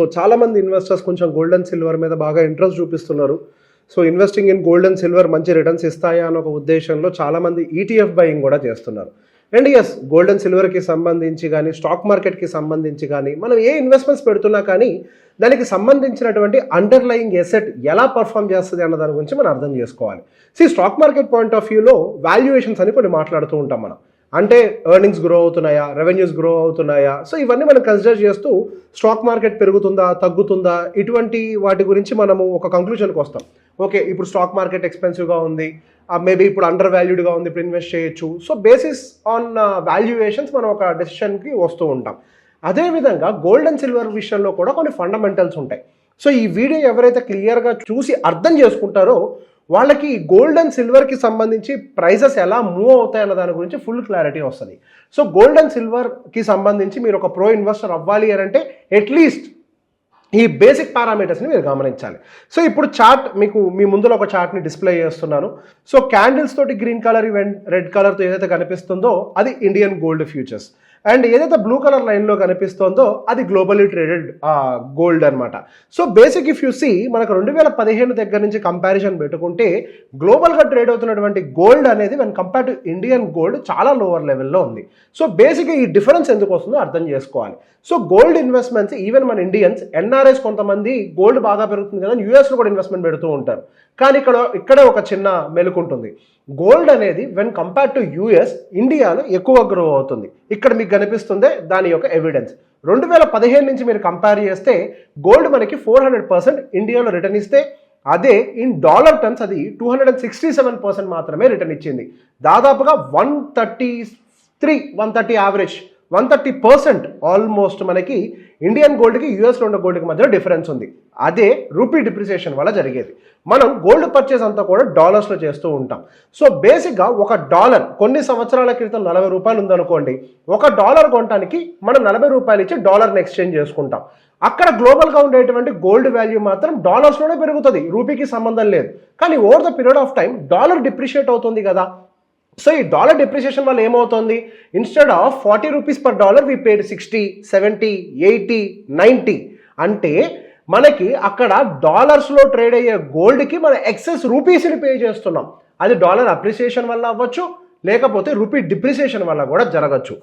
So చాలా మంది investors కొంచెం గోల్డ్ అండ్ సిల్వర్ మీద బాగా ఇంట్రెస్ట్ చూపిస్తున్నారు. So investing in gold and silver మంచి రిటర్న్స్ ఇస్తాయా అని ఒక ఉద్దేశంలో చాలామంది ఈటీఎఫ్ బయింగ్ కూడా చేస్తున్నారు. అండ్ ఎస్, గోల్డ్ అండ్ సిల్వర్కి సంబంధించి కానీ స్టాక్ మార్కెట్కి సంబంధించి కానీ మనం ఏ ఇన్వెస్ట్మెంట్స్ పెడుతున్నా కానీ దానికి సంబంధించినటువంటి అండర్లయింగ్ ఎసెట్ ఎలా పర్ఫామ్ చేస్తుంది అన్న దాని గురించి మనం అర్థం చేసుకోవాలి. స్టాక్ మార్కెట్ పాయింట్ ఆఫ్ వ్యూలో వాల్యుయేషన్స్ అని కొన్ని మాట్లాడుతూ ఉంటాం మనం. అంటే ఎర్నింగ్స్ గ్రో అవుతున్నాయా, రెవెన్యూస్ గ్రో అవుతున్నాయా, సో ఇవన్నీ మనం కన్సిడర్ చేస్తూ స్టాక్ మార్కెట్ పెరుగుతుందా తగ్గుతుందా ఇటువంటి వాటి గురించి మనము ఒక కంక్లూజన్కి వస్తాం. ఓకే, ఇప్పుడు స్టాక్ మార్కెట్ ఎక్స్పెన్సివ్గా ఉంది, మేబీ ఇప్పుడు అండర్ వాల్యూడ్గా ఉంది, ఇప్పుడు ఇన్వెస్ట్ చేయొచ్చు. సో బేసిస్ ఆన్ వాల్యుయేషన్స్ మనం ఒక డెసిషన్కి వస్తూ ఉంటాం. అదేవిధంగా గోల్డ్ అండ్ సిల్వర్ విషయంలో కూడా కొన్ని ఫండమెంటల్స్ ఉంటాయి. సో ఈ వీడియో ఎవరైతే క్లియర్గా చూసి అర్థం చేసుకుంటారో వాళ్ళకి గోల్డ్ అండ్ సిల్వర్కి సంబంధించి ప్రైజెస్ ఎలా మూవ్ అవుతాయి అన్న దాని గురించి ఫుల్ క్లారిటీ వస్తుంది. సో గోల్డ్ అండ్ సిల్వర్కి సంబంధించి మీరు ఒక ప్రో ఇన్వెస్టర్ అవ్వాలి అని అంటే అట్లీస్ట్ ఈ బేసిక్ పారామీటర్స్ని మీరు గమనించాలి. సో ఇప్పుడు చార్ట్ మీకు మీ ముందులో ఒక చార్ట్ని డిస్ప్లే చేస్తున్నాను. సో క్యాండిల్స్ తోటి గ్రీన్ కలర్ రెడ్ కలర్తో ఏదైతే కనిపిస్తుందో అది ఇండియన్ గోల్డ్ ఫ్యూచర్స్, అండ్ ఏదైతే బ్లూ కలర్ లైన్లో కనిపిస్తుందో అది గ్లోబలీ ట్రేడెడ్ గోల్డ్ అనమాట. So basic if you see మనకు 2015 దగ్గర నుంచి కంపారిజన్ పెట్టుకుంటే గ్లోబల్గా ట్రేడ్ అవుతున్నటువంటి గోల్డ్ అనేది when compare to Indian gold చాలా లోవర్ లెవెల్లో ఉంది. సో బేసిక్గా ఈ డిఫరెన్స్ ఎందుకు వస్తుందో అర్థం చేసుకోవాలి. సో గోల్డ్ ఇన్వెస్ట్మెంట్స్ ఈవెన్ మన ఇండియన్స్ ఎన్ఆర్ఐస్ కొంతమంది గోల్డ్ బాగా పెరుగుతుంది కదా యూఎస్లో కూడా ఇన్వెస్ట్మెంట్ పెడుతూ ఉంటారు. కానీ ఇక్కడే ఒక చిన్న మెలుకుంటుంది. గోల్డ్ అనేది వెన్ కంపేర్ టు యూఎస్ ఇండియాలో ఎక్కువ గ్రో అవుతుంది. ఇక్కడ మీకు కనిపిస్తుందే దాని యొక్క ఎవిడెన్స్. 2015 నుంచి మీరు కంపేర్ చేస్తే గోల్డ్ మనకి 400% ఇండియాలో రిటర్న్ ఇస్తే అదే ఇన్ డాలర్ టర్మ్స్ అది 267% మాత్రమే రిటర్న్ ఇచ్చింది. దాదాపుగా 130 యావరేజ్ 130% ఆల్మోస్ట్ మనకి ఇండియన్ గోల్డ్కి యూఎస్లో ఉన్న గోల్డ్కి మధ్య డిఫరెన్స్ ఉంది. అదే రూపీ డిప్రిసియేషన్ వల్ల జరిగేది. మనం గోల్డ్ పర్చేస్ అంతా కూడా డాలర్స్లో చేస్తూ ఉంటాం. సో బేసిక్గా ఒక డాలర్ కొన్ని సంవత్సరాల క్రితం 40 రూపాయలు ఉందనుకోండి, ఒక డాలర్ కొనడానికి మనం 40 రూపాయలు ఇచ్చి డాలర్ని ఎక్స్చేంజ్ చేసుకుంటాం. అక్కడ గ్లోబల్గా ఉండేటువంటి గోల్డ్ వాల్యూ మాత్రం డాలర్స్లోనే పెరుగుతుంది, రూపీకి సంబంధం లేదు. కానీ over the period of time dollar depreciate అవుతుంది కదా. సో ఈ డాలర్ డిప్రిసియేషన్ వల్ల ఏమవుతుంది, instead of 40 rupees per dollar we paid 60, 70, 80, 90. అంటే మనకి అక్కడ డాలర్స్లో ట్రేడ్ అయ్యే గోల్డ్కి మన ఎక్సెస్ రూపీస్ని పే చేస్తున్నాం. అది డాలర్ అప్రిసియేషన్ వల్ల అవ్వచ్చు, లేకపోతే రూపీ డిప్రిసియేషన్ వల్ల కూడా జరగచ్చు.